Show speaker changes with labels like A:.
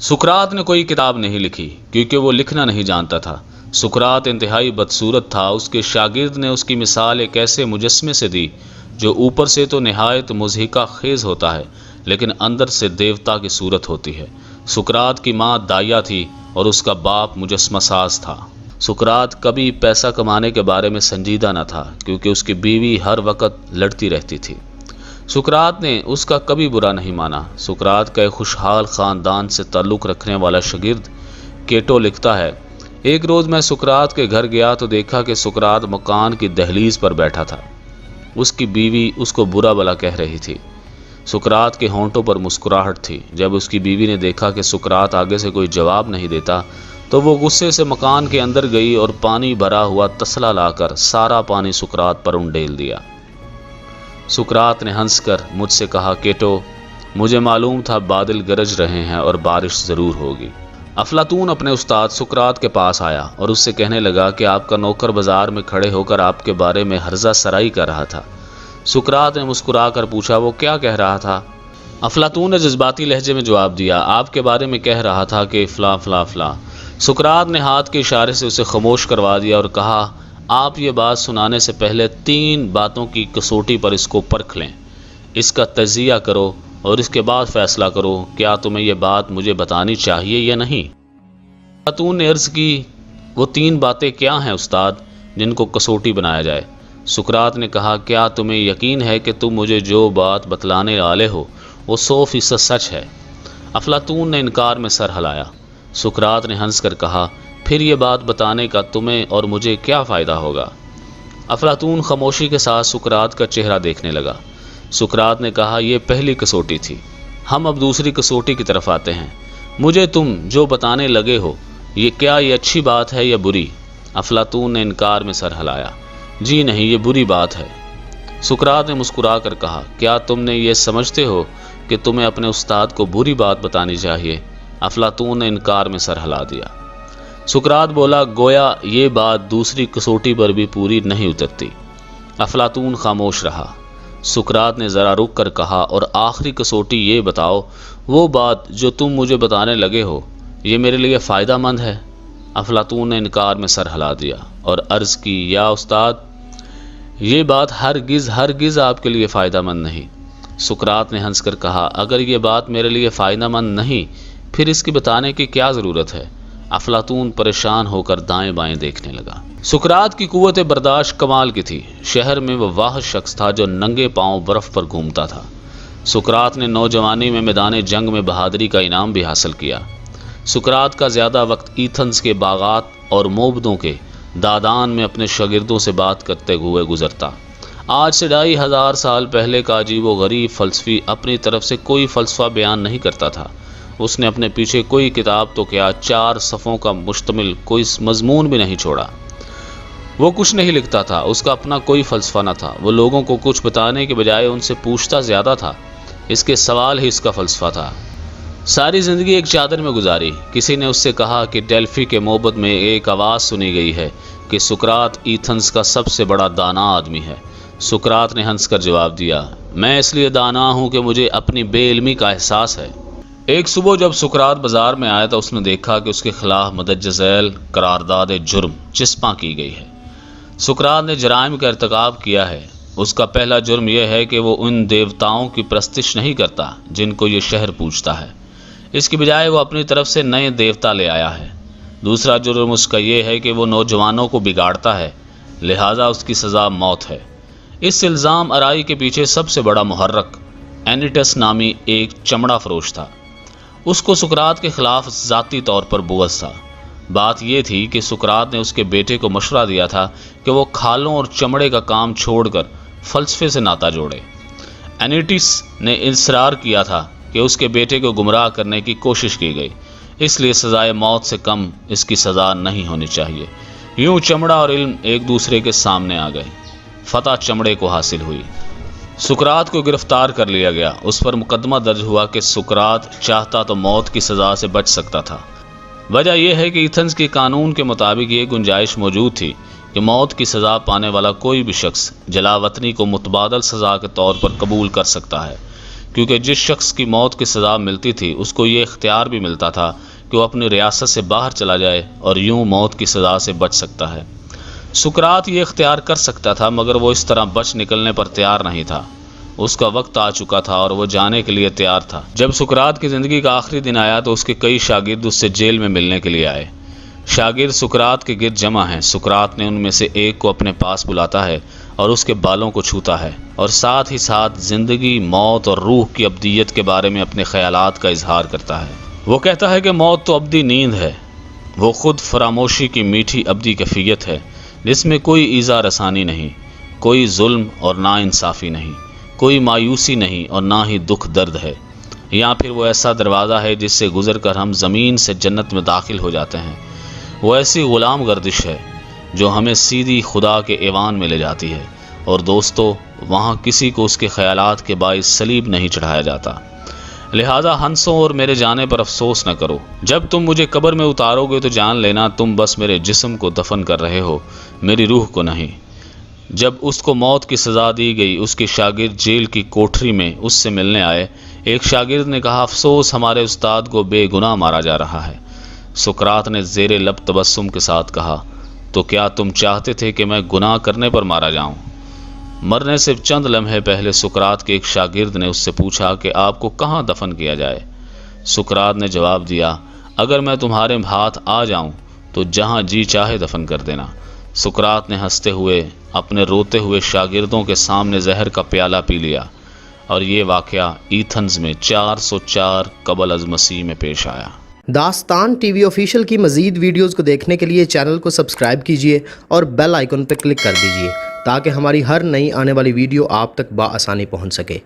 A: सुकरात ने कोई किताब नहीं लिखी क्योंकि वो लिखना नहीं जानता था। सुकरात इंतहाई बदसूरत था। उसके शागिर्द ने उसकी मिसाल एक ऐसे मुजस्मे से दी जो ऊपर से तो निहायत मुज़हिका खेज़ होता है लेकिन अंदर से देवता की सूरत होती है। सुकरात की माँ दाया थी और उसका बाप मुजस्मा साज था। सुकरात कभी पैसा कमाने के बारे में संजीदा न था क्योंकि उसकी बीवी हर वक्त लड़ती रहती थी। सुकरात ने उसका कभी बुरा नहीं माना। सुकरात का एक खुशहाल ख़ानदान से ताल्लुक़ रखने वाला शागिर्द केटो लिखता है, एक रोज़ मैं सुकरात के घर गया तो देखा कि सुकरात मकान की दहलीज पर बैठा था। उसकी बीवी उसको बुरा भला कह रही थी। सुकरात के होंठों पर मुस्कुराहट थी। जब उसकी बीवी ने देखा कि सुकरात आगे से कोई जवाब नहीं देता तो वो गुस्से से मकान के अंदर गई और पानी भरा हुआ तसला लाकर सारा पानी सुकरात पर उंडेल दिया। सुकरात ने हंसकर मुझसे कहा, केटो, मुझे मालूम था बादल गरज रहे हैं और बारिश ज़रूर होगी। अफलातून अपने उस्ताद सुकरात के पास आया और उससे कहने लगा कि आपका नौकर बाजार में खड़े होकर आपके बारे में हर्जा सराई कर रहा था। सुकरात ने मुस्कुरा कर पूछा, वो क्या कह रहा था? अफलातून ने जज्बाती लहजे में जवाब दिया, आपके बारे में कह रहा था कि फ़लाँ फ़लाँ फ़लाँ। सुकरात ने हाथ के इशारे से उसे खामोश करवा दिया और कहा, आप ये बात सुनाने से पहले 3 बातों की कसौटी पर इसको परख लें, इसका तजिया करो और इसके बाद फैसला करो क्या तुम्हें यह बात मुझे बतानी चाहिए या नहीं। खातून ने अर्ज़ की, वो 3 बातें क्या हैं उस्ताद जिनको कसौटी बनाया जाए? सुकरात ने कहा, क्या तुम्हें यकीन है कि तुम मुझे जो बात बतलाने वाले हो वो 100% सच है? अफलातून ने इनकार में सर हिलाया। सुकरात ने हंसकर कहा, फिर ये बात बताने का तुम्हें और मुझे क्या फ़ायदा होगा? अफलातून खामोशी के साथ सुकरात का चेहरा देखने लगा। सुकरात ने कहा, यह पहली कसौटी थी, हम अब दूसरी कसौटी की तरफ आते हैं। मुझे तुम जो बताने लगे हो ये अच्छी बात है या बुरी? अफलातून ने इनकार में सर हिलाया। जी नहीं, ये बुरी बात है। सुकरात ने मुस्कुरा कर कहा, क्या तुमने ये समझते हो कि तुम्हें अपने उस्ताद को बुरी बात बतानी चाहिए? अफलातून ने इनकार में सर हिला दिया। सुकरात बोला, गोया ये बात दूसरी कसौटी पर भी पूरी नहीं उतरती। अफलातून खामोश रहा। सुकरात ने ज़रा रुक कर कहा, और आखिरी कसौटी ये बताओ, वो बात जो तुम मुझे बताने लगे हो ये मेरे लिए फ़ायदा मंद है? अफलातून ने इनकार में सर हिला दिया और अर्ज़ की, या उस्ताद, ये बात हरगिज़ आपके लिए फ़ायदा मंद नहीं। सुकरात ने हंसकर कहा, अगर ये बात मेरे लिए फ़ायदा मंद नहीं फिर इसकी बताने की क्या ज़रूरत है? अफलातून परेशान होकर दाएं बाएं देखने लगा। सुकरात की कुव्वत बर्दाश्त कमाल की थी। शहर में वह वाह शख्स था जो नंगे पांव बर्फ़ पर घूमता था। सुकरात ने नौजवानी में मैदान जंग में बहादुरी का इनाम भी हासिल किया। सुकरात का ज़्यादा वक्त ईथन्स के बागात और मोबदों के दादान में अपने शागिर्दों से बात करते हुए गुजरता। आज से 2500 साल पहले का अजीब व गरीब फ़लसफ़ी अपनी तरफ से कोई फ़लसफ़ा बयान नहीं करता था। उसने अपने पीछे कोई किताब तो क्या 4 सफ़ों का मुश्तमिल कोई मजमून भी नहीं छोड़ा। वो कुछ नहीं लिखता था, उसका अपना कोई फ़लसफ़ा न था। वो लोगों को कुछ बताने के बजाय उनसे पूछता ज़्यादा था। इसके सवाल ही इसका फ़लसफ़ा था। सारी ज़िंदगी एक चादर में गुजारी। किसी ने उससे कहा कि डेल्फी के मोहब्बत में एक आवाज़ सुनी गई है कि सुकरात ईथन्स का सबसे बड़ा दाना आदमी है। सुकरात ने हंसकर जवाब दिया, मैं इसलिए दाना हूँ कि मुझे अपनी बेइल्मी का एहसास है। एक सुबह जब सुकरात बाजार में आया तो उसने देखा कि उसके खिलाफ मदज्ज झैल करारदाद जुर्म चिस्पा की गई है। सुकरात ने जराइम का इर्तिकाब किया है। उसका पहला जुर्म यह है कि वो उन देवताओं की प्रस्तिश नहीं करता जिनको ये शहर पूजता है। इसकी बजाय वो अपनी तरफ से नए देवता ले आया है। दूसरा जुर्म उसका यह है कि वो नौजवानों को बिगाड़ता है, लिहाजा उसकी सज़ा मौत है। इस इल्ज़ाम आराई के पीछे सबसे बड़ा मुहर्रक एनिटस नामी एक चमड़ा फरोश था। उसको सुकरात के खिलाफ ज़ाती तौर पर बुग़्ज़ था। बात यह थी कि सुकरात ने उसके बेटे को मशवरा दिया था कि वो खालों और चमड़े का काम छोड़कर फ़लसफ़े से नाता जोड़े। एनिटस ने इसरार किया था कि उसके बेटे को गुमराह करने की कोशिश की गई, इसलिए सज़ाए मौत से कम इसकी सज़ा नहीं होनी चाहिए। यूँ चमड़ा और इल्म एक दूसरे के सामने आ गए। फतह चमड़े को हासिल हुई। सुकरात को गिरफ्तार कर लिया गया। उस पर मुकदमा दर्ज हुआ कि सुकरात चाहता तो मौत की सज़ा से बच सकता था। वजह यह है कि एथेंस के कानून के मुताबिक ये गुंजाइश मौजूद थी कि मौत की सज़ा पाने वाला कोई भी शख्स जलावतनी को मुतबादल सज़ा के तौर पर कबूल कर सकता है, کیونکہ جس شخص کی موت کی سزا ملتی تھی اس کو یہ اختیار بھی ملتا تھا کہ وہ اپنی ریاست سے باہر چلا جائے اور یوں موت کی سزا سے بچ سکتا ہے۔ سقراط یہ اختیار کر سکتا تھا، مگر وہ اس طرح بچ نکلنے پر تیار نہیں تھا۔ اس کا وقت آ چکا تھا اور وہ جانے کے لیے تیار تھا۔ جب سقراط کی زندگی کا آخری دن آیا تو اس کے کئی شاگرد اس سے جیل میں ملنے کے لیے آئے۔ شاگرد سقراط کے گرد جمع ہیں۔ سقراط نے ان میں سے ایک کو اپنے پاس بلاتا ہے اور اس کے بالوں کو چھوتا ہے اور ساتھ ہی ساتھ زندگی، موت اور روح کی ابدیت کے بارے میں اپنے خیالات کا اظہار کرتا ہے۔ وہ کہتا ہے کہ موت تو ابدی نیند ہے، وہ خود فراموشی کی میٹھی ابدی کیفیت ہے جس میں کوئی ایذا رسانی نہیں، کوئی ظلم اور نا انصافی نہیں، کوئی مایوسی نہیں اور نہ ہی دکھ درد ہے۔ یا پھر وہ ایسا دروازہ ہے جس سے گزر کر ہم زمین سے جنت میں داخل ہو جاتے ہیں۔ وہ ایسی غلام گردش ہے جو ہمیں سیدھی خدا کے ایوان میں لے جاتی ہے، اور دوستو وہاں کسی کو اس کے خیالات کے باعث صلیب نہیں چڑھایا جاتا۔ لہذا ہنسو اور میرے جانے پر افسوس نہ کرو۔ جب تم مجھے قبر میں اتارو گے تو جان لینا تم بس میرے جسم کو دفن کر رہے ہو، میری روح کو نہیں۔ جب اس کو موت کی سزا دی گئی، اس کے شاگرد جیل کی کوٹری میں اس سے ملنے آئے۔ ایک شاگرد نے کہا، افسوس ہمارے استاد کو بے گناہ مارا جا رہا ہے۔ سقراط نے زیر لب تبسم کے ساتھ کہا، تو کیا تم چاہتے تھے کہ میں گناہ کرنے پر مارا جاؤں؟ مرنے سے چند لمحے پہلے سقراط کے ایک شاگرد نے اس سے پوچھا کہ آپ کو کہاں دفن کیا جائے؟ سقراط نے جواب دیا، اگر میں تمہارے ہاتھ آ جاؤں تو جہاں جی چاہے دفن کر دینا۔ سقراط نے ہنستے ہوئے اپنے روتے ہوئے شاگردوں کے سامنے زہر کا پیالہ پی لیا، اور یہ واقعہ ایتھنز میں 404 قبل از مسیح میں پیش آیا۔
B: داستان ٹی وی آفیشیل کی مزید ویڈیوز کو دیکھنے کے لیے چینل کو سبسکرائب کیجیے اور بیل آئیکن پر کلک کر دیجیے تاکہ ہماری ہر نئی آنے والی ویڈیو آپ تک بآسانی پہنچ سکے۔